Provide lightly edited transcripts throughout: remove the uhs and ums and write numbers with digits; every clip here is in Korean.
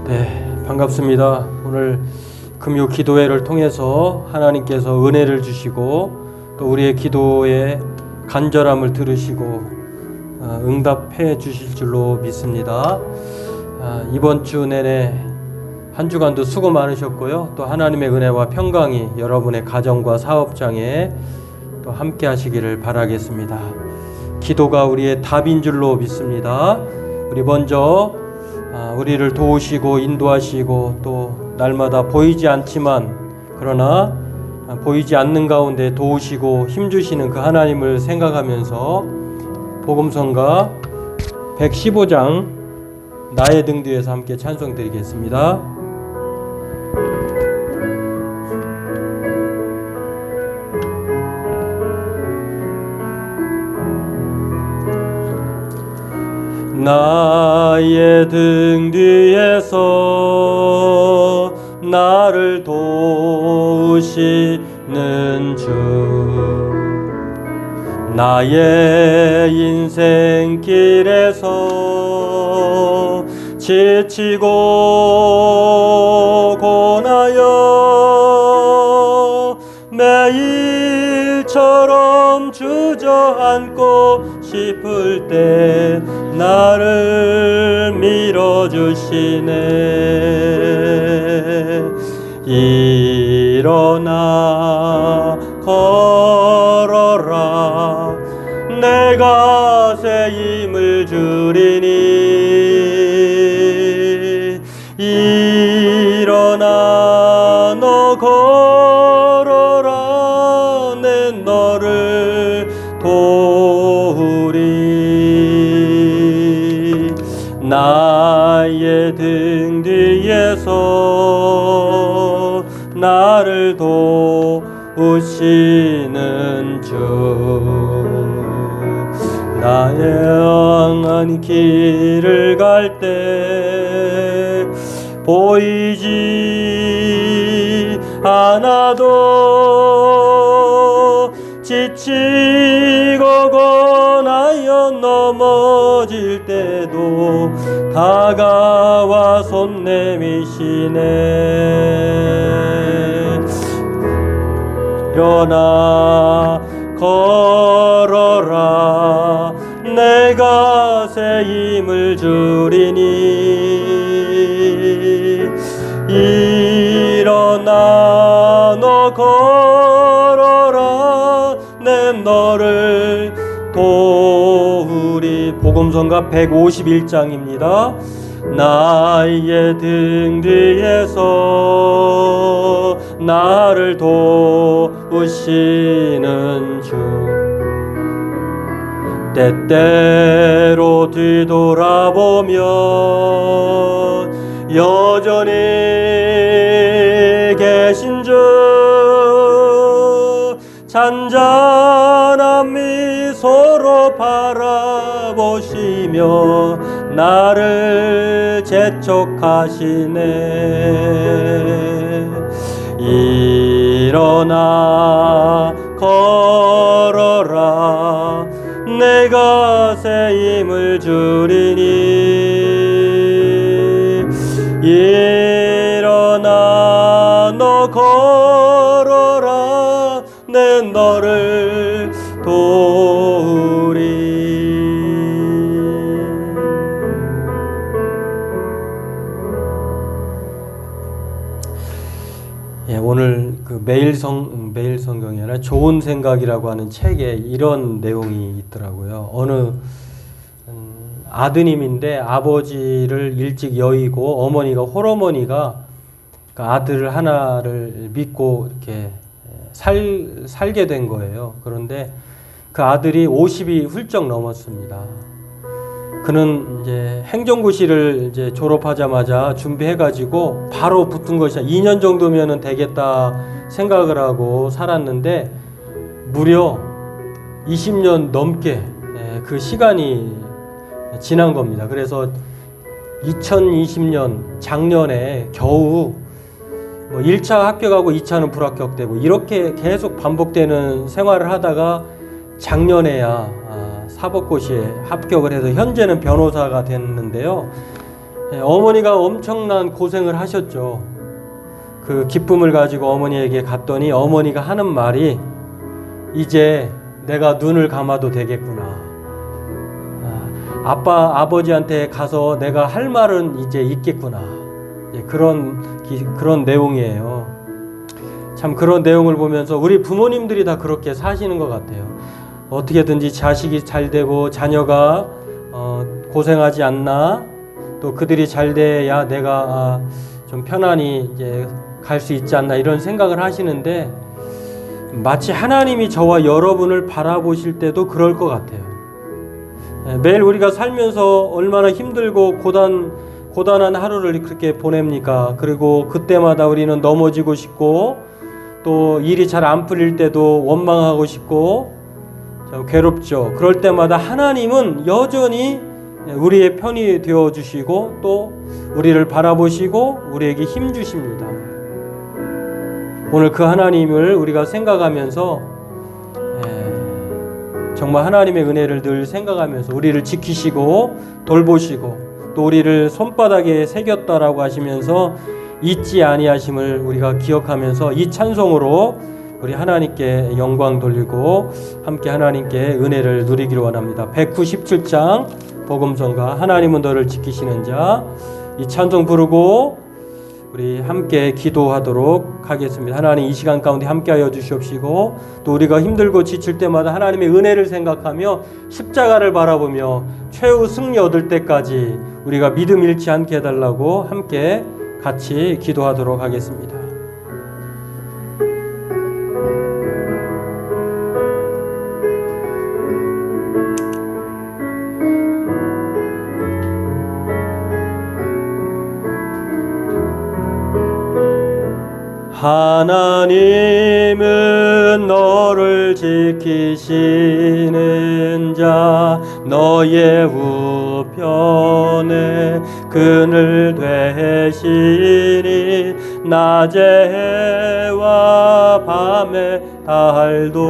네, 반갑습니다. 오늘 금요 기도회를 통해서 하나님께서 은혜를 주시고 또 우리의 기도의 간절함을 들으시고 응답해 주실 줄로 믿습니다. 이번 주 내내 한 주간도 수고 많으셨고요. 또 하나님의 은혜와 평강이 여러분의 가정과 사업장에 또 함께 하시기를 바라겠습니다. 기도가 우리의 답인 줄로 믿습니다. 우리 먼저 우리를 도우시고 인도하시고 또 날마다 보이지 않지만 그러나 보이지 않는 가운데 도우시고 힘주시는 그 하나님을 생각하면서 복음성가 115장 나의 등 뒤에서 함께 찬송 드리겠습니다. 나의 등 뒤에서 나를 도우시는 주, 나의 인생길에서 지치고 고나여 매일처럼 주저앉고 싶을 때 나를 밀어주시네. 일어나 걸어라, 내가 새 힘을 주리니. 일어나 너 걸어라, 내 너를 도우리. 나의 등 뒤에서 나를 도우시는 주, 나의 항한 길을 갈 때 보이지 않아도 지치고 고나여 넘어질 때도 다가와 손 내미시네. 일어나 걸어라, 내가 새 힘을 주리니. 일어나 너 걸어라, 내 너를 도우리. 복음성가 151장입니다. 나의 등 뒤에서 나를 도우시는 주, 때때로 뒤돌아보면 여전히 계신 주, 잔잔한 미소로 바라보시며 나를 재촉하시네. 일어나 걸어라, 내가 새 힘을 주리니. 일어나 너 걸어라, 내 너를 도우리. 오늘 그 매일 성경이 아니라 좋은 생각이라고 하는 책에 이런 내용이 있더라고요. 어느 아드님인데 아버지를 일찍 여의고 어머니가 홀어머니가 그 아들 하나를 믿고 이렇게 살게 된 거예요. 그런데 그 아들이 50이 훌쩍 넘었습니다. 그는 이제 행정고시를 이제 졸업하자마자 준비해가지고 바로 붙은 것이 2년 정도면은 되겠다 생각을 하고 살았는데 무려 20년 넘게 그 시간이 지난 겁니다. 그래서 2020년 작년에 겨우 1차 합격하고 2차는 불합격되고 이렇게 계속 반복되는 생활을 하다가 작년에야 사법고시에 합격을 해서 현재는 변호사가 됐는데요. 어머니가 엄청난 고생을 하셨죠. 그 기쁨을 가지고 어머니에게 갔더니 어머니가 하는 말이 이제 내가 눈을 감아도 되겠구나. 아버지한테 가서 내가 할 말은 이제 있겠구나. 그런 내용이에요. 참 그런 내용을 보면서 우리 부모님들이 다 그렇게 사시는 것 같아요. 어떻게든지 자식이 잘 되고 자녀가 고생하지 않나, 또 그들이 잘 돼야 내가 좀 편안히 이제 갈 수 있지 않나 이런 생각을 하시는데, 마치 하나님이 저와 여러분을 바라보실 때도 그럴 것 같아요. 매일 우리가 살면서 얼마나 힘들고 고단한 하루를 그렇게 보냅니까? 그리고 그때마다 우리는 넘어지고 싶고, 또 일이 잘 안 풀릴 때도 원망하고 싶고 참 괴롭죠. 그럴 때마다 하나님은 여전히 우리의 편이 되어 주시고 또 우리를 바라보시고 우리에게 힘 주십니다. 오늘 그 하나님을 우리가 생각하면서 정말 하나님의 은혜를 늘 생각하면서 우리를 지키시고 돌보시고 또 우리를 손바닥에 새겼다라고 하시면서 잊지 아니하심을 우리가 기억하면서 이 찬송으로 우리 하나님께 영광 돌리고 함께 하나님께 은혜를 누리기를 원합니다. 197장 복음성가 하나님은 너를 지키시는 자, 이 찬송 부르고 우리 함께 기도하도록 하겠습니다. 하나님 이 시간 가운데 함께하여 주시옵시고 또 우리가 힘들고 지칠 때마다 하나님의 은혜를 생각하며 십자가를 바라보며 최후 승리 얻을 때까지 우리가 믿음 잃지 않게 해달라고 함께 같이 기도하도록 하겠습니다. 하나님은 너를 지키시는 자, 너의 우편에 그늘 되시니 낮의 해와 밤의 달도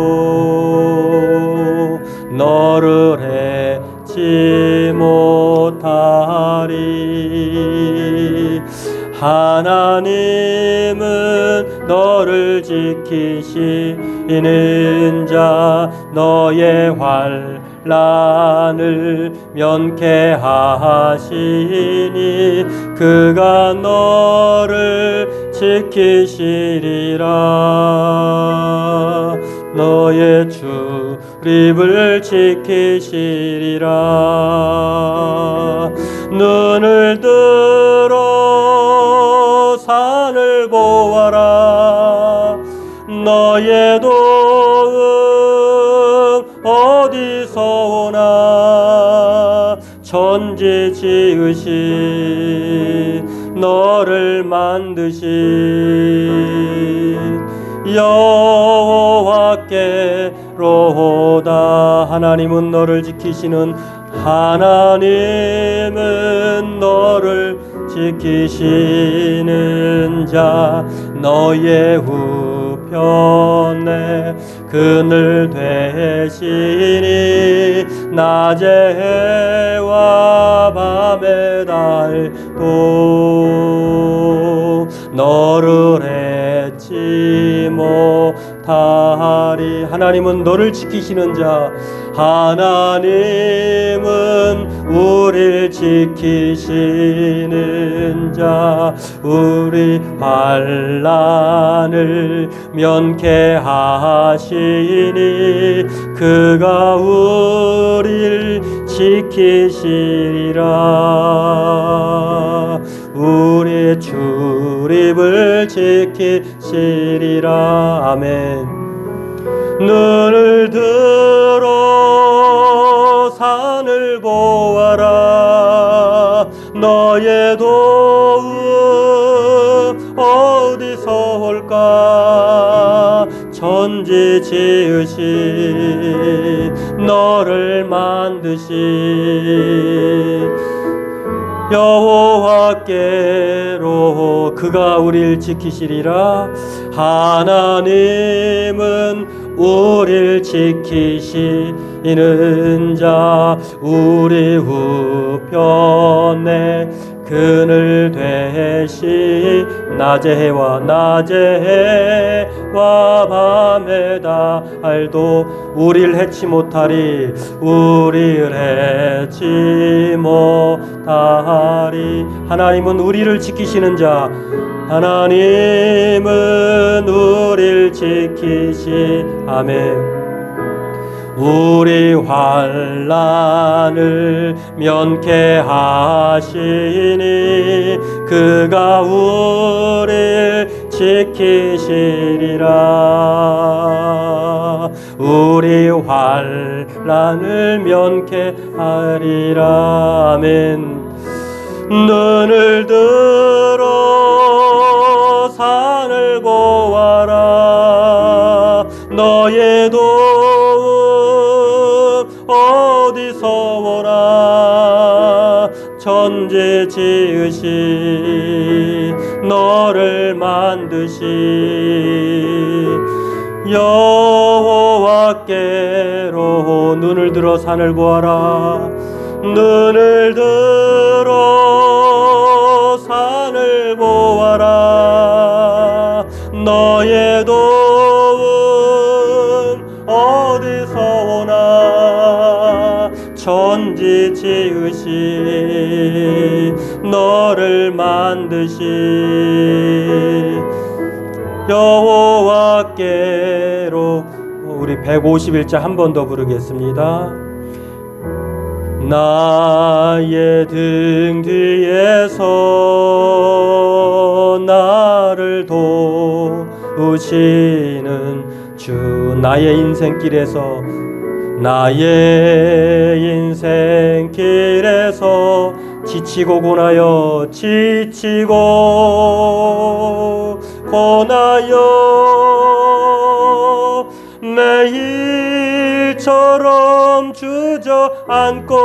너를 해치 못하리. 하나님은 너를 지키시는 자, 너의 환난을 면케하시니 그가 너를 지키시리라. 너의 출입을 지키시리라. 눈을 들어 산을 보아라. 너의 도움 어디서 오나. 천지 지으신 너를 만드신 여호와께로다. 하나님은 너를 지키시는 하나님은 너를 지키시는 자, 너의 우편에 그늘 되시니 낮의 해와 밤의 달도 너를 해치 못하리. 하나님은 너를 지키시는 자, 하나님은 우리를 지키시는 자, 우리 환난을 면케하시니 그가 우리를 지키시리라. 우리의 출입을 지키시리라. 아멘. 눈을 들어 산을 보아라. 너의 도움 어디서 올까. 천지 지으신 너를 만드신 여호와께로 그가 우리를 지키시리라. 하나님은 우리를 지키시는 자, 우리 우편에 그늘 되시 낮의 해와 낮의 해와 밤의 달도 우릴 해치 못하리 우릴 해치 못하리. 하나님은 우리를 지키시는 자, 하나님은 우릴 지키시. 아멘. 우리 환난을 면케하시니 그가 우릴 지키시리라. 우리 환난을 면케하리라. 아멘. 눈을 들어 산을 보아라. 너의 도움 어디서 오나. 천지 지으시 너를 만드시 여호와께로. 눈을 들어 산을 보아라. 눈을 들어 산을 보아라. 너의 도움 어디서 오나. 천지 지으시 너를 만드시 여호와께로. 우리 151자 한 번 더 부르겠습니다. 나의 등 뒤에서 나를 도우시는 주. 나의 인생길에서 나의 인생길에서 지치고 고나여 지치고 고나여 매일처럼 주저앉고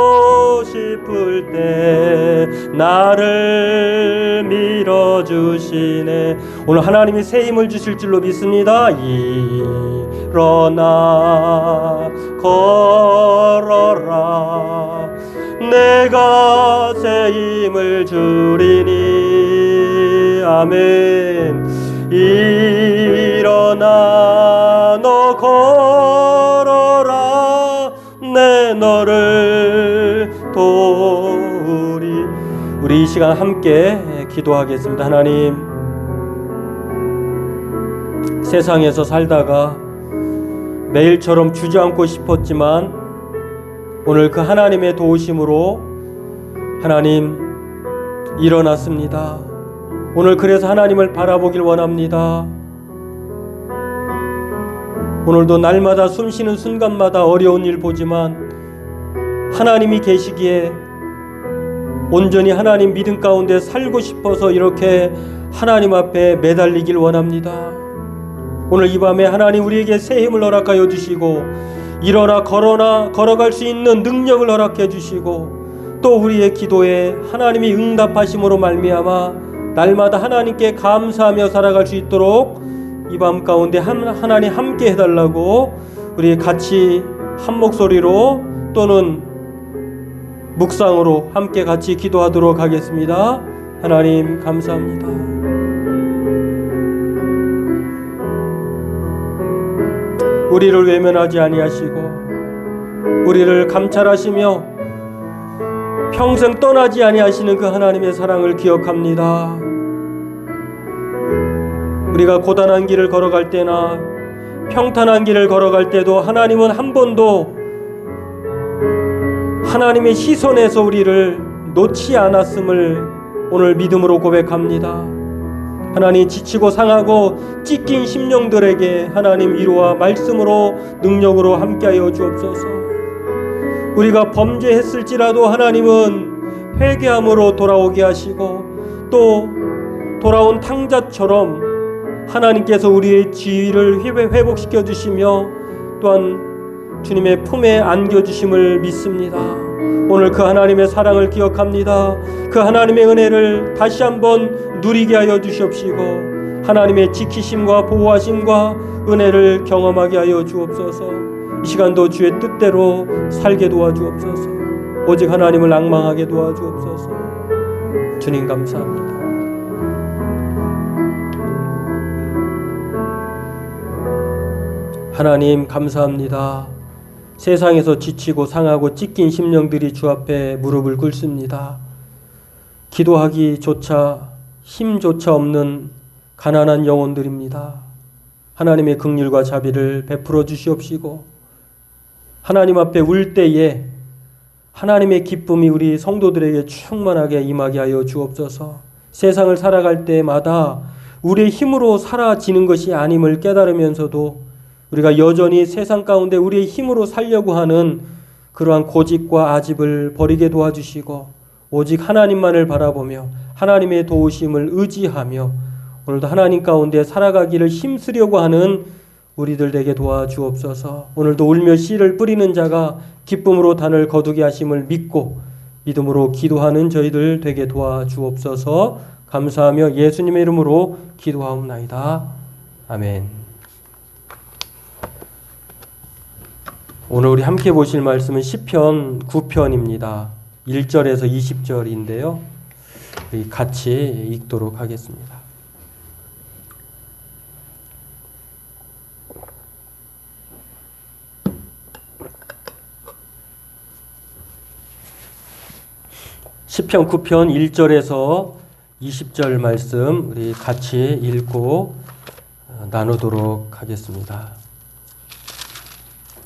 싶을 때 나를 밀어주시네. 오늘 하나님이 새 힘을 주실 줄로 믿습니다. 일어나 걸어라. 내가 새 힘을 주리니. 아멘. 일어나 너 걸어라. 내 너를 도우리. 우리 이 시간 함께 기도하겠습니다. 하나님, 세상에서 살다가 매일처럼 주저앉고 싶었지만 오늘 그 하나님의 도우심으로 하나님 일어났습니다. 오늘 그래서 하나님을 바라보길 원합니다. 오늘도 날마다 숨쉬는 순간마다 어려운 일 보지만 하나님이 계시기에 온전히 하나님 믿음 가운데 살고 싶어서 이렇게 하나님 앞에 매달리길 원합니다. 오늘 이 밤에 하나님 우리에게 새 힘을 허락하여 주시고 일어나 걸어갈 수 있는 능력을 허락해 주시고 또 우리의 기도에 하나님이 응답하심으로 말미암아 날마다 하나님께 감사하며 살아갈 수 있도록 이 밤 가운데 하나님 함께 해달라고 우리 같이 한 목소리로 또는 묵상으로 함께 같이 기도하도록 하겠습니다. 하나님 감사합니다. 우리를 외면하지 아니하시고 우리를 감찰하시며 평생 떠나지 아니하시는 그 하나님의 사랑을 기억합니다. 우리가 고단한 길을 걸어갈 때나 평탄한 길을 걸어갈 때도 하나님은 한 번도 하나님의 시선에서 우리를 놓지 않았음을 오늘 믿음으로 고백합니다. 하나님, 지치고 상하고 찢긴 심령들에게 하나님 위로와 말씀으로 능력으로 함께하여 주옵소서. 우리가 범죄했을지라도 하나님은 회개함으로 돌아오게 하시고 또 돌아온 탕자처럼 하나님께서 우리의 지위를 회복시켜 주시며 또한 주님의 품에 안겨주심을 믿습니다. 오늘 그 하나님의 사랑을 기억합니다. 그 하나님의 은혜를 다시 한번 누리게 하여 주시옵시고 하나님의 지키심과 보호하심과 은혜를 경험하게 하여 주옵소서. 이 시간도 주의 뜻대로 살게 도와주옵소서. 오직 하나님을 앙망하게 도와주옵소서. 주님 감사합니다. 하나님 감사합니다. 세상에서 지치고 상하고 찢긴 심령들이 주 앞에 무릎을 꿇습니다. 기도하기조차 힘조차 없는 가난한 영혼들입니다. 하나님의 긍휼과 자비를 베풀어 주시옵시고 하나님 앞에 울 때에 하나님의 기쁨이 우리 성도들에게 충만하게 임하게 하여 주옵소서. 세상을 살아갈 때마다 우리의 힘으로 사라지는 것이 아님을 깨달으면서도 우리가 여전히 세상 가운데 우리의 힘으로 살려고 하는 그러한 고집과 아집을 버리게 도와주시고 오직 하나님만을 바라보며 하나님의 도우심을 의지하며 오늘도 하나님 가운데 살아가기를 힘쓰려고 하는 우리들 되게 도와주옵소서. 오늘도 울며 씨를 뿌리는 자가 기쁨으로 단을 거두게 하심을 믿고 믿음으로 기도하는 저희들 되게 도와주옵소서. 감사하며 예수님의 이름으로 기도하옵나이다. 아멘. 오늘 우리 함께 보실 말씀은 시편 9편입니다. 1절에서 20절인데요. 같이 읽도록 하겠습니다. 시편 9편 1절에서 20절 말씀 우리 같이 읽고 나누도록 하겠습니다.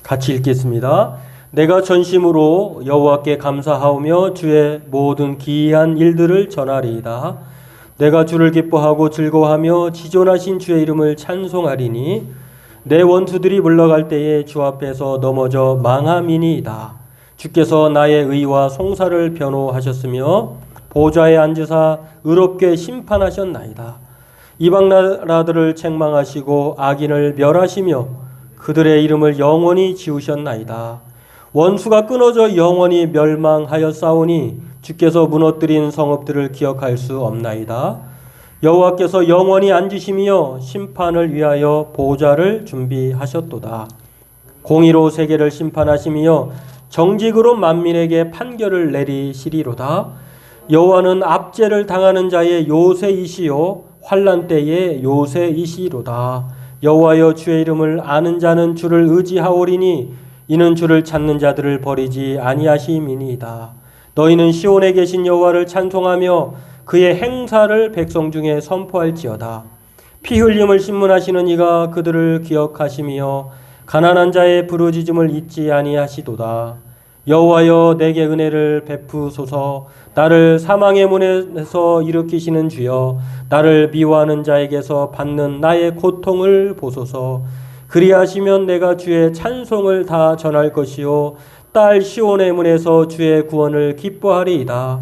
같이 읽겠습니다. 내가 전심으로 여호와께 감사하오며 주의 모든 기이한 일들을 전하리이다. 내가 주를 기뻐하고 즐거워하며 지존하신 주의 이름을 찬송하리니 내 원수들이 물러갈 때에 주 앞에서 넘어져 망함이니이다. 주께서 나의 의와 송사를 변호하셨으며 보좌에 앉으사 의롭게 심판하셨나이다. 이방 나라들을 책망하시고 악인을 멸하시며 그들의 이름을 영원히 지우셨나이다. 원수가 끊어져 영원히 멸망하였사오니 주께서 무너뜨린 성읍들을 기억할 수 없나이다. 여호와께서 영원히 앉으시며 심판을 위하여 보좌를 준비하셨도다. 공의로 세계를 심판하시며 정직으로 만민에게 판결을 내리시리로다. 여호와는 압제를 당하는 자의 요새이시요 환난 때의 요새이시로다. 여호와여 주의 이름을 아는 자는 주를 의지하오리니 이는 주를 찾는 자들을 버리지 아니하심이니이다. 너희는 시온에 계신 여호와를 찬송하며 그의 행사를 백성 중에 선포할지어다. 피 흘림을 신문하시는 이가 그들을 기억하시며 가난한 자의 부르짖음을 잊지 아니하시도다. 여호와여 내게 은혜를 베푸소서. 나를 사망의 문에서 일으키시는 주여 나를 미워하는 자에게서 받는 나의 고통을 보소서. 그리하시면 내가 주의 찬송을 다 전할 것이요 딸 시온의 문에서 주의 구원을 기뻐하리이다.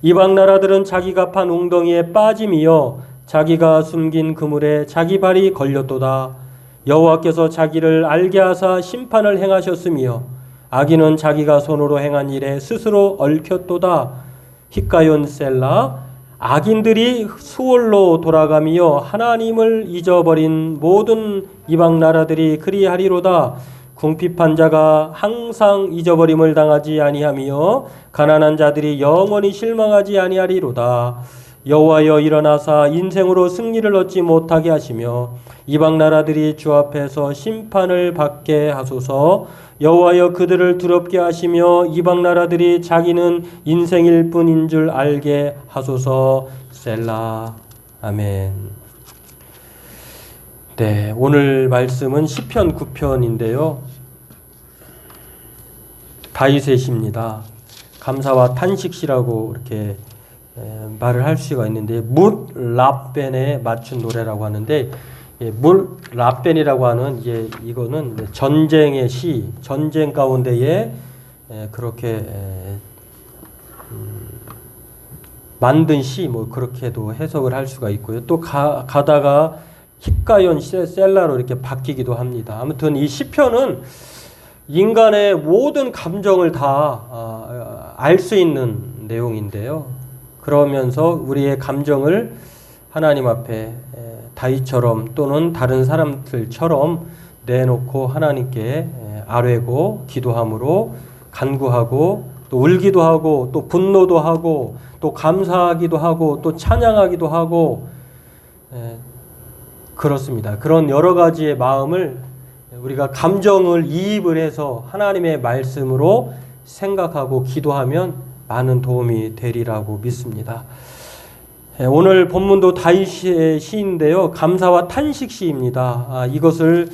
이방 나라들은 자기가 판 웅덩이에 빠짐이여 자기가 숨긴 그물에 자기 발이 걸렸도다. 여호와께서 자기를 알게 하사 심판을 행하셨으며 악인은 자기가 손으로 행한 일에 스스로 얽혔도다. 히카yon 셀라. 악인들이 수월로 돌아가며 하나님을 잊어버린 모든 이방 나라들이 그리하리로다. 궁핍한 자가 항상 잊어버림을 당하지 아니하며 가난한 자들이 영원히 실망하지 아니하리로다. 여호와여 일어나사 인생으로 승리를 얻지 못하게 하시며 이방 나라들이 주 앞에서 심판을 받게 하소서. 여호와여 그들을 두렵게 하시며 이방 나라들이 자기는 인생일 뿐인 줄 알게 하소서. 셀라. 아멘. 네, 오늘 말씀은 시편 9편인데요. 다윗의 시입니다. 감사와 탄식시라고 이렇게 말을 할 수가 있는데 물 라벤에 맞춘 노래라고 하는데 물 라벤이라고 하는 이거는 전쟁의 시, 전쟁 가운데에 그렇게 만든 시 뭐 그렇게도 해석을 할 수가 있고요. 또 가다가 히카yon 셀라로 이렇게 바뀌기도 합니다. 아무튼 이 시편은 인간의 모든 감정을 다 알 수 있는 내용인데요. 그러면서 우리의 감정을 하나님 앞에 다윗처럼 또는 다른 사람들처럼 내놓고 하나님께 아뢰고 기도함으로 간구하고 또 울기도 하고 또 분노도 하고 또 감사하기도 하고 또 찬양하기도 하고 그렇습니다. 그런 여러 가지의 마음을 우리가 감정을 이입을 해서 하나님의 말씀으로 생각하고 기도하면 많은 도움이 되리라고 믿습니다. 오늘 본문도 다윗의 시인데요. 감사와 탄식 시입니다. 이것을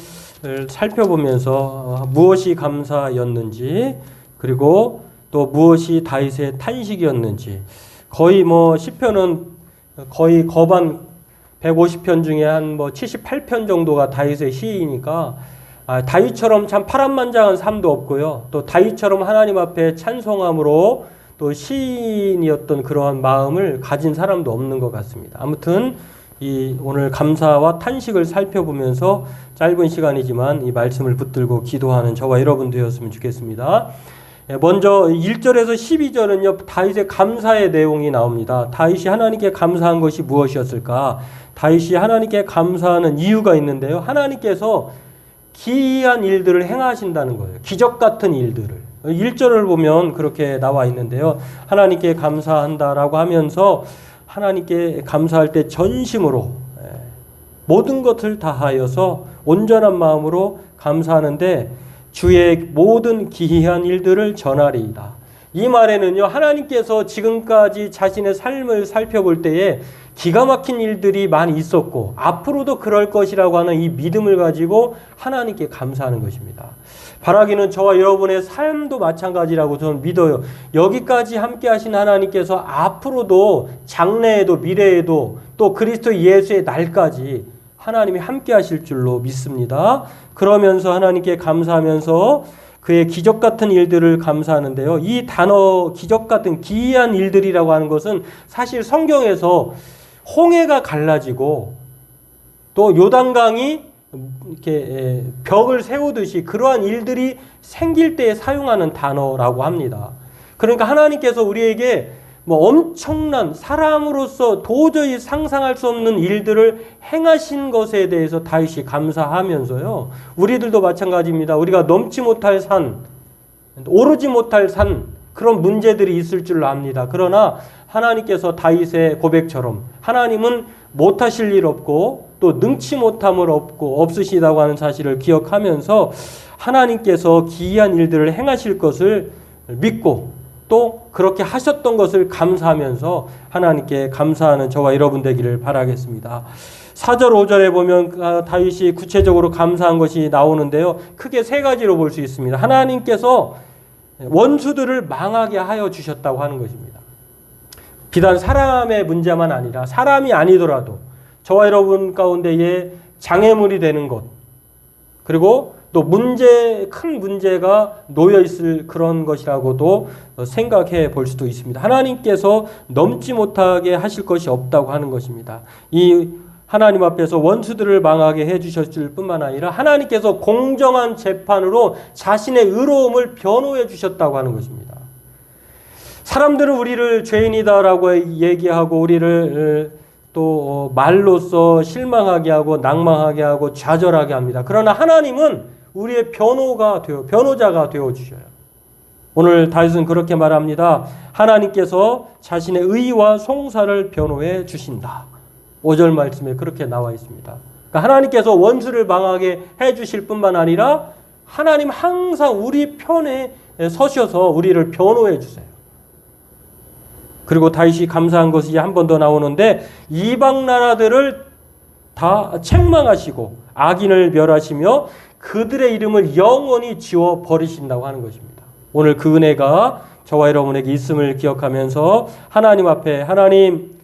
살펴보면서 무엇이 감사였는지 그리고 또 무엇이 다윗의 탄식이었는지 거의 시편은 거의 거반 150편 중에 한 78편 정도가 다윗의 시이니까 다윗처럼 참 파란만장한 삶도 없고요. 또 다윗처럼 하나님 앞에 찬송함으로 또 시인이었던 그러한 마음을 가진 사람도 없는 것 같습니다. 아무튼 오늘 감사와 탄식을 살펴보면서 짧은 시간이지만 이 말씀을 붙들고 기도하는 저와 여러분 되었으면 좋겠습니다. 먼저 1절에서 12절은요, 다윗의 감사의 내용이 나옵니다. 다윗이 하나님께 감사한 것이 무엇이었을까? 다윗이 하나님께 감사하는 이유가 있는데요. 하나님께서 기이한 일들을 행하신다는 거예요. 기적 같은 일들을. 1절을 보면 그렇게 나와 있는데요. 하나님께 감사한다라고 하면서 하나님께 감사할 때 전심으로 모든 것을 다하여서 온전한 마음으로 감사하는데 주의 모든 기이한 일들을 전하리이다. 이 말에는요, 하나님께서 지금까지 자신의 삶을 살펴볼 때에 기가 막힌 일들이 많이 있었고 앞으로도 그럴 것이라고 하는 이 믿음을 가지고 하나님께 감사하는 것입니다. 바라기는 저와 여러분의 삶도 마찬가지라고 저는 믿어요. 여기까지 함께 하신 하나님께서 앞으로도 장래에도 미래에도 또 그리스도 예수의 날까지 하나님이 함께 하실 줄로 믿습니다. 그러면서 하나님께 감사하면서 그의 기적 같은 일들을 감사하는데요. 이 단어 기적 같은 기이한 일들이라고 하는 것은 사실 성경에서 홍해가 갈라지고 또 요단강이 이렇게 벽을 세우듯이 그러한 일들이 생길 때에 사용하는 단어라고 합니다. 그러니까 하나님께서 우리에게 엄청난 사람으로서 도저히 상상할 수 없는 일들을 행하신 것에 대해서 다윗이 감사하면서요. 우리들도 마찬가지입니다. 우리가 넘지 못할 산, 오르지 못할 산 그런 문제들이 있을 줄 압니다. 그러나 하나님께서 다윗의 고백처럼 하나님은 못하실 일 없고 또 능치 못함을 없으시다고 하는 사실을 기억하면서 하나님께서 기이한 일들을 행하실 것을 믿고 또 그렇게 하셨던 것을 감사하면서 하나님께 감사하는 저와 여러분 되기를 바라겠습니다. 4절 5절에 보면 다윗이 구체적으로 감사한 것이 나오는데요. 크게 세 가지로 볼 수 있습니다. 하나님께서 원수들을 망하게 하여 주셨다고 하는 것입니다. 비단 사람의 문제만 아니라 사람이 아니더라도 저와 여러분 가운데에 장애물이 되는 것 그리고 또 큰 문제가 놓여있을 그런 것이라고도 생각해 볼 수도 있습니다. 하나님께서 넘지 못하게 하실 것이 없다고 하는 것입니다. 이 하나님 앞에서 원수들을 망하게 해주셨을 뿐만 아니라 하나님께서 공정한 재판으로 자신의 의로움을 변호해 주셨다고 하는 것입니다. 사람들은 우리를 죄인이다라고 얘기하고 우리를 또 말로써 실망하게 하고 낭망하게 하고 좌절하게 합니다. 그러나 하나님은 우리의 변호자가 되어 주셔요. 오늘 다윗은 그렇게 말합니다. 하나님께서 자신의 의와 송사를 변호해 주신다. 5절 말씀에 그렇게 나와 있습니다. 그러니까 하나님께서 원수를 망하게 해 주실 뿐만 아니라 하나님 항상 우리 편에 서셔서 우리를 변호해 주세요. 그리고 다윗이 감사한 것이 한 번 더 나오는데 이방 나라들을 다 책망하시고 악인을 멸하시며 그들의 이름을 영원히 지워 버리신다고 하는 것입니다. 오늘 그 은혜가 저와 여러분에게 있음을 기억하면서 하나님 앞에 하나님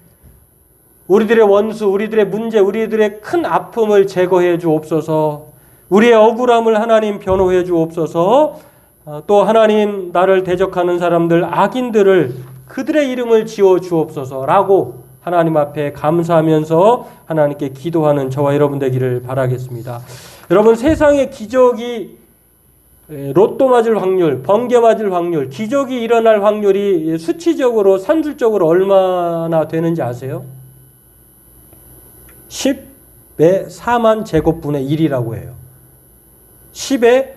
우리들의 원수, 우리들의 문제, 우리들의 큰 아픔을 제거해 주옵소서. 우리의 억울함을 하나님 변호해 주옵소서. 또 하나님 나를 대적하는 사람들 악인들을 그들의 이름을 지워 주옵소서라고 하나님 앞에 감사하면서 하나님께 기도하는 저와 여러분 되기를 바라겠습니다. 여러분 세상에 기적이 로또 맞을 확률, 번개 맞을 확률, 기적이 일어날 확률이 수치적으로 산술적으로 얼마나 되는지 아세요? 10의 4만 제곱분의 1이라고 해요. 10의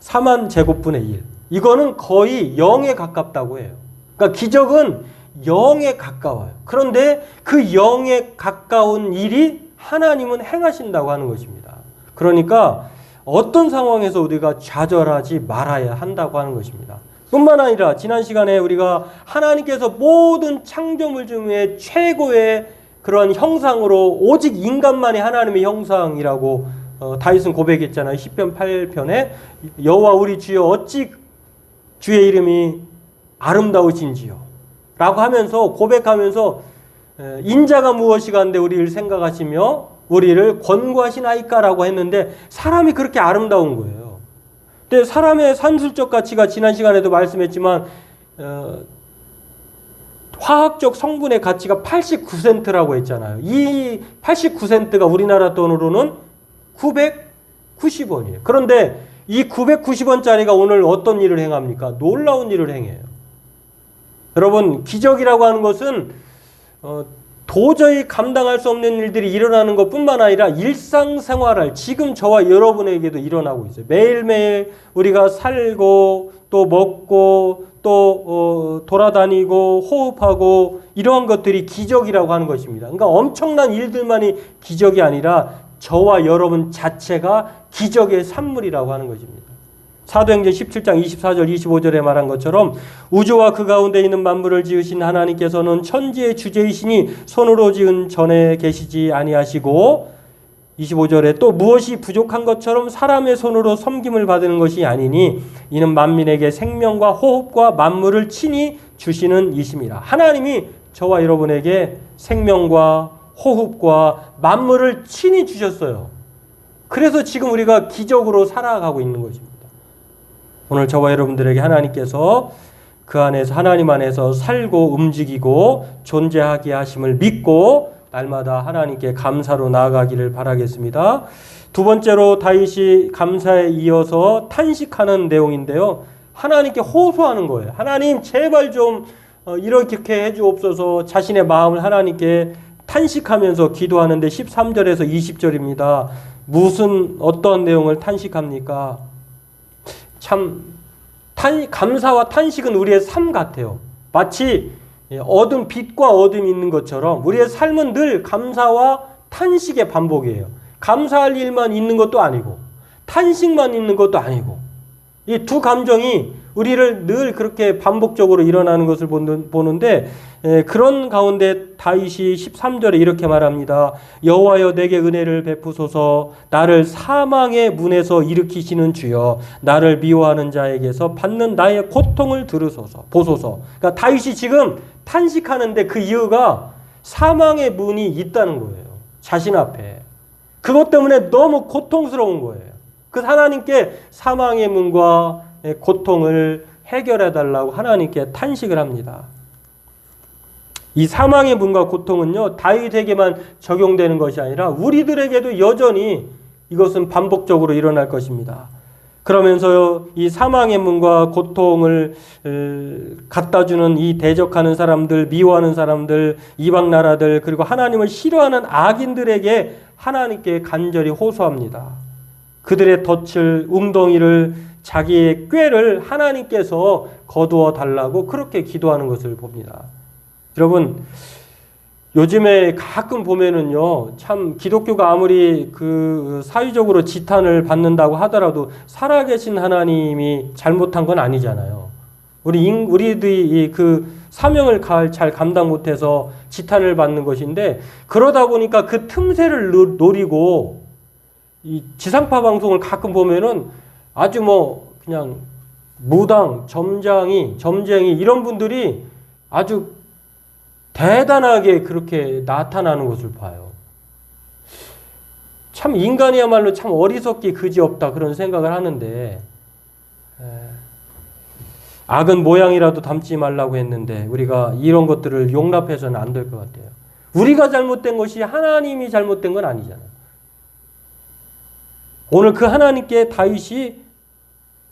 4만 제곱분의 1. 이거는 거의 0에 가깝다고 해요. 그러니까 기적은 0에 가까워요. 그런데 그 0에 가까운 일이 하나님은 행하신다고 하는 것입니다. 그러니까 어떤 상황에서 우리가 좌절하지 말아야 한다고 하는 것입니다. 뿐만 아니라 지난 시간에 우리가 하나님께서 모든 창조물 중에 최고의 그런 형상으로 오직 인간만이 하나님의 형상이라고 다윗은 고백했잖아요. 시편 8편에 여호와 우리 주여 어찌 주의 이름이 아름다우신지요 라고 하면서 고백하면서 인자가 무엇이가 한데 우리를 생각하시며 우리를 권고하시나이까라고 했는데 사람이 그렇게 아름다운 거예요. 근데 사람의 산술적 가치가 지난 시간에도 말씀했지만 화학적 성분의 가치가 89센트라고 했잖아요. 이 89센트가 우리나라 돈으로는 990원이에요. 그런데 이 990원짜리가 오늘 어떤 일을 행합니까? 놀라운 일을 행해요. 여러분, 기적이라고 하는 것은 도저히 감당할 수 없는 일들이 일어나는 것뿐만 아니라 일상생활을 지금 저와 여러분에게도 일어나고 있어요. 매일매일 우리가 살고 또 먹고 또 돌아다니고 호흡하고 이러한 것들이 기적이라고 하는 것입니다. 그러니까 엄청난 일들만이 기적이 아니라 저와 여러분 자체가 기적의 산물이라고 하는 것입니다. 사도행전 17장 24절 25절에 말한 것처럼 우주와 그 가운데 있는 만물을 지으신 하나님께서는 천지의 주제이시니 손으로 지은 전에 계시지 아니하시고 25절에 또 무엇이 부족한 것처럼 사람의 손으로 섬김을 받는 것이 아니니 이는 만민에게 생명과 호흡과 만물을 친히 주시는 이심이라. 하나님이 저와 여러분에게 생명과 호흡과 만물을 친히 주셨어요. 그래서 지금 우리가 기적으로 살아가고 있는 것입니다. 오늘 저와 여러분들에게 하나님께서 그 안에서 하나님 안에서 살고 움직이고 존재하게 하심을 믿고 날마다 하나님께 감사로 나아가기를 바라겠습니다. 두 번째로 다윗이 감사에 이어서 탄식하는 내용인데요. 하나님께 호소하는 거예요. 하나님 제발 좀 이렇게 해주옵소서. 자신의 마음을 하나님께 탄식하면서 기도하는데 13절에서 20절입니다. 어떤 내용을 탄식합니까? 참 감사와 탄식은 우리의 삶 같아요. 마치 빛과 어둠이 있는 것처럼 우리의 삶은 늘 감사와 탄식의 반복이에요. 감사할 일만 있는 것도 아니고 탄식만 있는 것도 아니고 이 두 감정이 우리를 늘 그렇게 반복적으로 일어나는 것을 보는데 그런 가운데 다윗이 13절에 이렇게 말합니다. 여호와여 내게 은혜를 베푸소서. 나를 사망의 문에서 일으키시는 주여 나를 미워하는 자에게서 받는 나의 고통을 보소서. 그러니까 다윗이 지금 탄식하는데 그 이유가 사망의 문이 있다는 거예요. 자신 앞에. 그것 때문에 너무 고통스러운 거예요. 그 하나님께 사망의 문과 고통을 해결해 달라고 하나님께 탄식을 합니다. 이 사망의 문과 고통은요, 다윗에게만 적용되는 것이 아니라 우리들에게도 여전히 이것은 반복적으로 일어날 것입니다. 그러면서 이 사망의 문과 고통을 갖다 주는 이 대적하는 사람들, 미워하는 사람들, 이방 나라들, 그리고 하나님을 싫어하는 악인들에게 하나님께 간절히 호소합니다. 그들의 덫을, 웅덩이를, 자기의 꾀를 하나님께서 거두어 달라고 그렇게 기도하는 것을 봅니다. 여러분, 요즘에 가끔 보면은요, 참 기독교가 아무리 사회적으로 지탄을 받는다고 하더라도 살아계신 하나님이 잘못한 건 아니잖아요. 우리들이 그 사명을 잘 감당 못해서 지탄을 받는 것인데, 그러다 보니까 그 틈새를 노리고 이 지상파 방송을 가끔 보면은 아주 그냥 무당, 점쟁이 이런 분들이 아주 대단하게 그렇게 나타나는 것을 봐요. 참 인간이야말로 참 어리석기 그지없다 그런 생각을 하는데 악은 모양이라도 닮지 말라고 했는데 우리가 이런 것들을 용납해서는 안 될 것 같아요. 우리가 잘못된 것이 하나님이 잘못된 건 아니잖아요. 오늘 그 하나님께 다윗이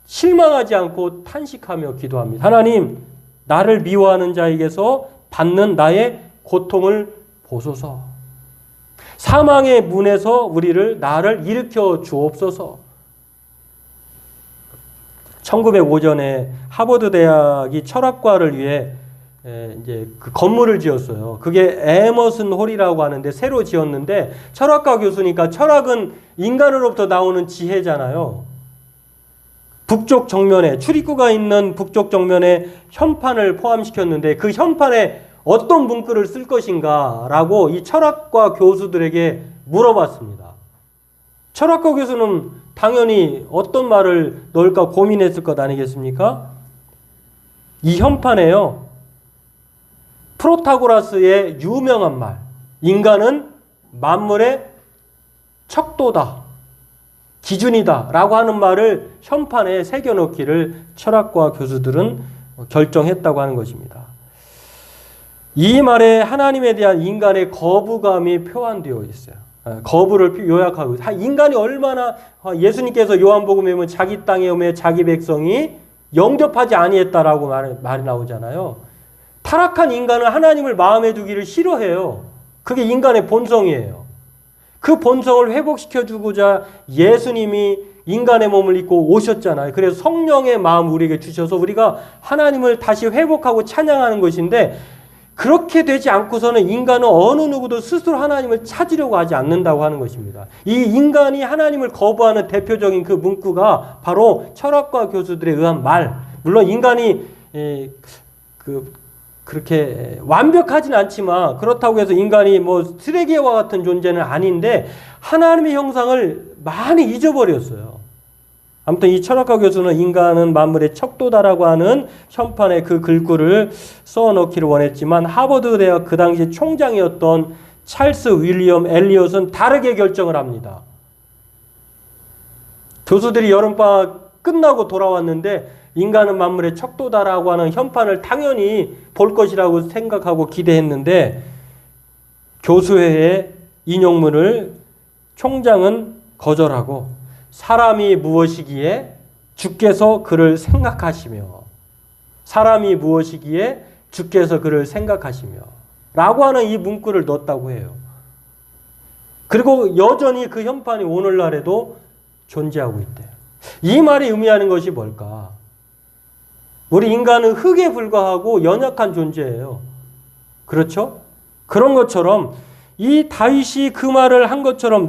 실망하지 않고 탄식하며 기도합니다. 하나님, 나를 미워하는 자에게서 받는 나의 고통을 보소서. 사망의 문에서 나를 일으켜 주옵소서. 1905년에 하버드 대학이 철학과를 위해 이제 그 건물을 지었어요. 그게 에머슨 홀이라고 하는데 새로 지었는데 철학과 교수니까 철학은 인간으로부터 나오는 지혜잖아요. 북쪽 정면에 출입구가 있는 북쪽 정면에 현판을 포함시켰는데 그 현판에 어떤 문구를 쓸 것인가라고 이 철학과 교수들에게 물어봤습니다. 철학과 교수는 당연히 어떤 말을 넣을까 고민했을 것 아니겠습니까? 이 현판에요. 프로타고라스의 유명한 말, 인간은 만물의 척도다, 기준이다 라고 하는 말을 현판에 새겨넣기를 철학과 교수들은 결정했다고 하는 것입니다. 이 말에 하나님에 대한 인간의 거부감이 표현되어 있어요. 거부를 요약하고 인간이 얼마나 예수님께서 요한복음에 보면 자기 땅에 오매 자기 백성이 영접하지 아니했다라고 말이 나오잖아요. 타락한 인간은 하나님을 마음에 두기를 싫어해요. 그게 인간의 본성이에요. 그 본성을 회복시켜주고자 예수님이 인간의 몸을 입고 오셨잖아요. 그래서 성령의 마음 우리에게 주셔서 우리가 하나님을 다시 회복하고 찬양하는 것인데 그렇게 되지 않고서는 인간은 어느 누구도 스스로 하나님을 찾으려고 하지 않는다고 하는 것입니다. 이 인간이 하나님을 거부하는 대표적인 그 문구가 바로 철학과 교수들에 의한 말. 물론 인간이 그렇게 완벽하진 않지만 그렇다고 해서 인간이 뭐 쓰레기와 같은 존재는 아닌데 하나님의 형상을 많이 잊어버렸어요. 아무튼 이 철학과 교수는 인간은 만물의 척도다라고 하는 현판에 그 글귀를 써넣기를 원했지만 하버드 대학 그 당시 총장이었던 찰스 윌리엄 엘리엇은 다르게 결정을 합니다. 교수들이 여름방학 끝나고 돌아왔는데 인간은 만물의 척도다라고 하는 현판을 당연히 볼 것이라고 생각하고 기대했는데 교수회의 인용문을 총장은 거절하고 사람이 무엇이기에 주께서 그를 생각하시며 사람이 무엇이기에 주께서 그를 생각하시며 라고 하는 이 문구를 넣었다고 해요. 그리고 여전히 그 현판이 오늘날에도 존재하고 있대요. 이 말이 의미하는 것이 뭘까? 우리 인간은 흙에 불과하고 연약한 존재예요. 그렇죠? 그런 것처럼 이 다윗이 그 말을 한 것처럼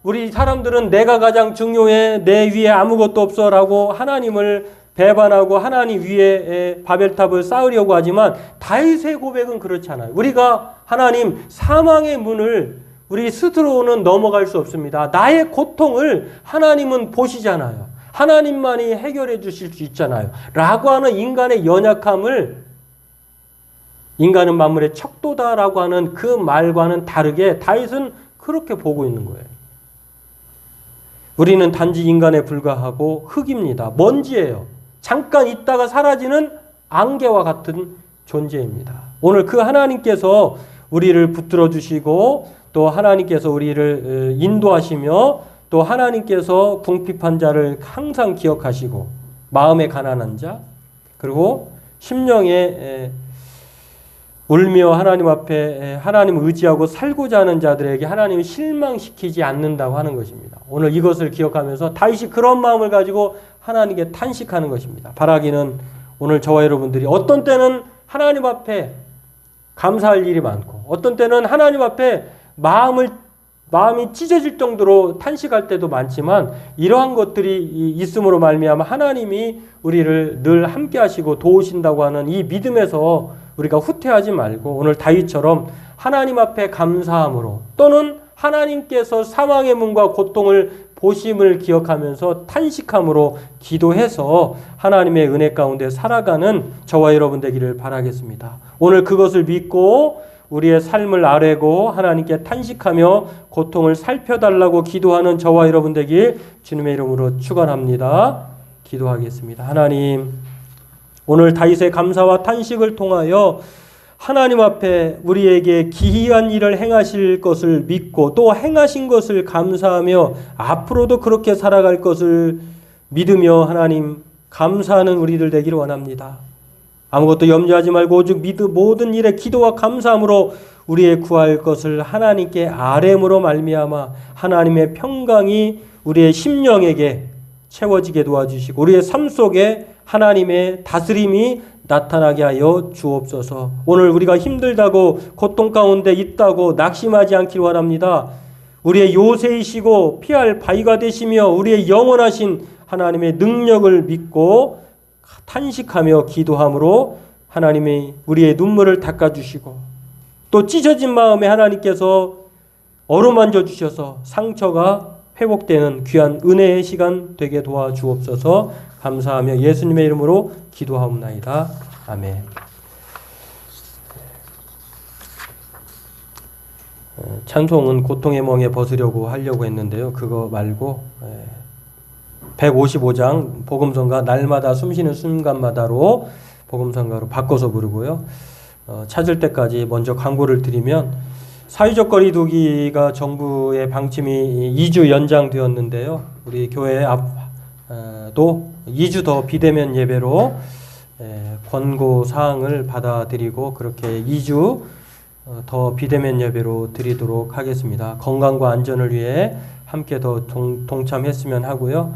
우리 사람들은 내가 가장 중요해, 내 위에 아무것도 없어라고 하나님을 배반하고 하나님 위에 바벨탑을 쌓으려고 하지만 다윗의 고백은 그렇지 않아요. 우리가 하나님 사망의 문을 우리 스스로는 넘어갈 수 없습니다. 나의 고통을 하나님은 보시잖아요. 하나님만이 해결해 주실 수 있잖아요. 라고 하는 인간의 연약함을 인간은 만물의 척도다라고 하는 그 말과는 다르게 다윗은 그렇게 보고 있는 거예요. 우리는 단지 인간에 불과하고 흙입니다. 먼지예요. 잠깐 있다가 사라지는 안개와 같은 존재입니다. 오늘 그 하나님께서 우리를 붙들어 주시고 또 하나님께서 우리를 인도하시며 또 하나님께서 궁핍한 자를 항상 기억하시고 마음에 가난한 자 그리고 심령에 울며 하나님 앞에 하나님 의지하고 살고자 하는 자들에게 하나님이 실망시키지 않는다고 하는 것입니다. 오늘 이것을 기억하면서 다윗이 그런 마음을 가지고 하나님께 탄식하는 것입니다. 바라기는 오늘 저와 여러분들이 어떤 때는 하나님 앞에 감사할 일이 많고 어떤 때는 하나님 앞에 마음이 찢어질 정도로 탄식할 때도 많지만 이러한 것들이 있음으로 말미암아 하나님이 우리를 늘 함께 하시고 도우신다고 하는 이 믿음에서 우리가 후퇴하지 말고 오늘 다윗처럼 하나님 앞에 감사함으로 또는 하나님께서 사망의 문과 고통을 보심을 기억하면서 탄식함으로 기도해서 하나님의 은혜 가운데 살아가는 저와 여러분 되기를 바라겠습니다. 오늘 그것을 믿고 우리의 삶을 아뢰고 하나님께 탄식하며 고통을 살펴달라고 기도하는 저와 여러분 되길 주님의 이름으로 축원합니다. 기도하겠습니다. 하나님, 오늘 다윗의 감사와 탄식을 통하여 하나님 앞에 우리에게 기이한 일을 행하실 것을 믿고 또 행하신 것을 감사하며 앞으로도 그렇게 살아갈 것을 믿으며 하나님 감사하는 우리들 되기를 원합니다. 아무것도 염려하지 말고 오직 모든 일에 기도와 감사함으로 우리의 구할 것을 하나님께 아뢰므로 말미암아 하나님의 평강이 우리의 심령에게 채워지게 도와주시고 우리의 삶 속에 하나님의 다스림이 나타나게 하여 주옵소서. 오늘 우리가 힘들다고 고통 가운데 있다고 낙심하지 않길 원합니다. 우리의 요새이시고 피할 바위가 되시며 우리의 영원하신 하나님의 능력을 믿고 탄식하며 기도함으로 하나님이 우리의 눈물을 닦아주시고 또 찢어진 마음에 하나님께서 어루만져 주셔서 상처가 회복되는 귀한 은혜의 시간 되게 도와주옵소서. 감사하며 예수님의 이름으로 기도하옵나이다. 아멘. 찬송은 고통의 멍에 벗으려고 하려고 했는데요. 그거 말고 155장 복음성가 날마다 숨쉬는 순간마다로 복음성가로 바꿔서 부르고요. 찾을 때까지 먼저 광고를 드리면 사회적 거리 두기가 정부의 방침이 2주 연장되었는데요. 우리 교회 앞도 2주 더 비대면 예배로 권고 사항을 받아들이고 그렇게 2주 더 비대면 예배로 드리도록 하겠습니다. 건강과 안전을 위해 함께 더 동참했으면 하고요.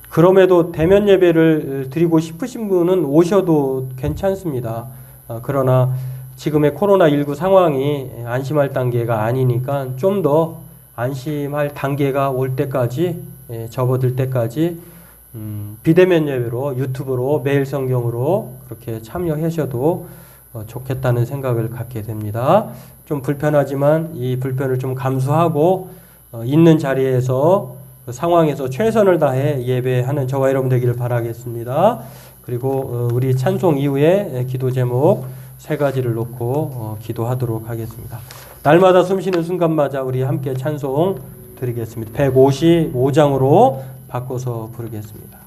그럼에도 대면 예배를 드리고 싶으신 분은 오셔도 괜찮습니다. 그러나 지금의 코로나19 상황이 안심할 단계가 아니니까 좀 더 안심할 단계가 올 때까지 접어들 때까지 비대면 예배로 유튜브로 매일 성경으로 그렇게 참여하셔도 좋겠다는 생각을 갖게 됩니다. 좀 불편하지만 이 불편을 좀 감수하고 있는 자리에서 그 상황에서 최선을 다해 예배하는 저와 여러분 되기를 바라겠습니다. 그리고 우리 찬송 이후에 기도 제목 3가지를 놓고 기도하도록 하겠습니다. 날마다 숨쉬는 순간마다 우리 함께 찬송 드리겠습니다. 155장으로 바꿔서 부르겠습니다.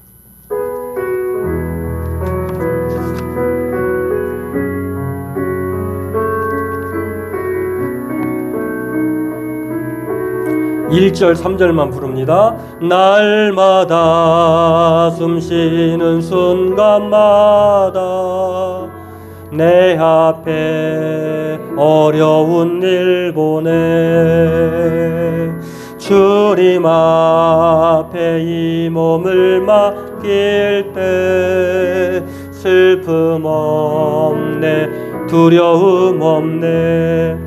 (1절) (3절만) 부릅니다. 날마다 숨쉬는 순간마다 내 앞에 어려운 일 보내 주님 앞에 이 몸을 맡길 때 슬픔 없네 두려움 없네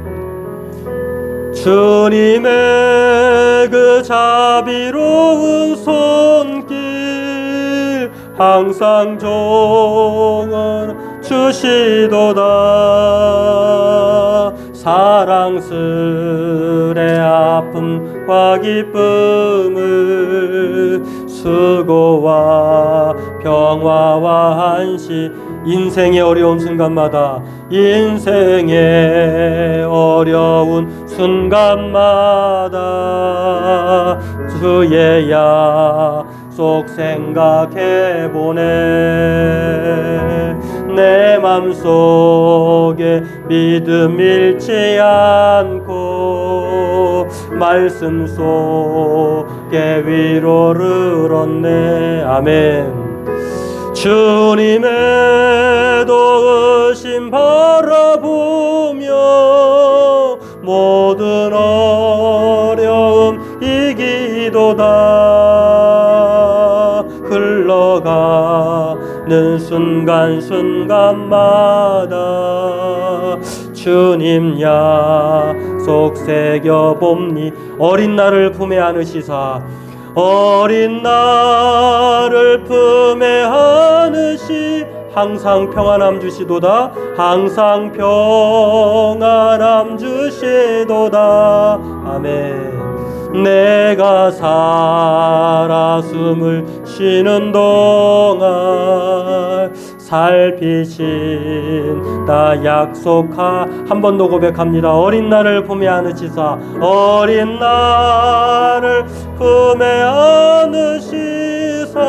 주님의 그 자비로운 손길 항상 종을 주시도다 사랑스레 아픔과 기쁨을 수고와 평화와 안식 인생의 어려운 순간마다 인생의 어려운 순간마다 주의 약속 생각해보네 내 맘속에 믿음 잃지 않고 말씀 속에 위로를 얻네 아멘 주님의 도우심 바라보며 모든 어려움 이기도다 흘러가는 순간순간마다 주님 약속 새겨봅니 어린 날을 품에 안으시사 어린 날을 품에 안으시 항상 평안함 주시도다 항상 평안함 주시도다 아멘 내가 살아 숨을 쉬는 동안 살피신 나 약속하 한 번 더 고백합니다. 어린 날을 품에 안으시사 어린 날을 품에 안으시사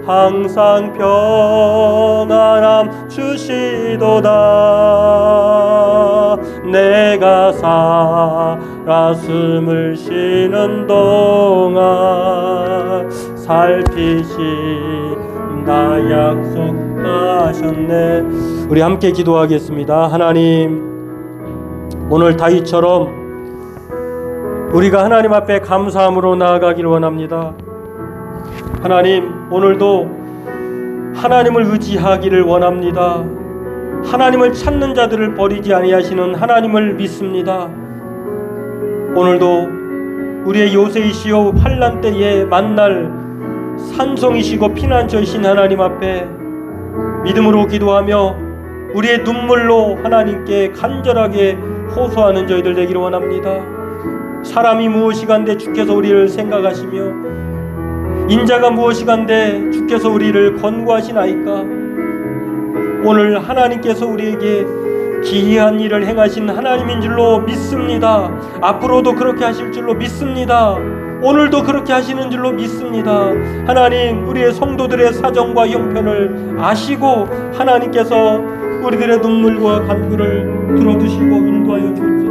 항상 평안함 주시도다 내가 살아 숨을 쉬는 동안 살피신 나 약속하셨네 우리 함께 기도하겠습니다. 하나님 오늘 다윗처럼 우리가 하나님 앞에 감사함으로 나아가길 원합니다. 하나님, 오늘도 하나님을 의지하기를 원합니다. 하나님을 찾는 자들을 버리지 아니하시는 하나님을 믿습니다. 오늘도 우리의 요새이시여 환난 때에 만날 산성이시고 피난처이신 하나님 앞에 믿음으로 기도하며 우리의 눈물로 하나님께 간절하게 호소하는 저희들 되기를 원합니다. 사람이 무엇이간데 주께서 우리를 생각하시며 인자가 무엇이간데 주께서 우리를 권고하시나이까. 오늘 하나님께서 우리에게 기이한 일을 행하신 하나님인 줄로 믿습니다. 앞으로도 그렇게 하실 줄로 믿습니다. 오늘도 그렇게 하시는 줄로 믿습니다. 하나님, 우리의 성도들의 사정과 형편을 아시고 하나님께서 우리들의 눈물과 간구를 들어주시고 인도하여 주옵소서.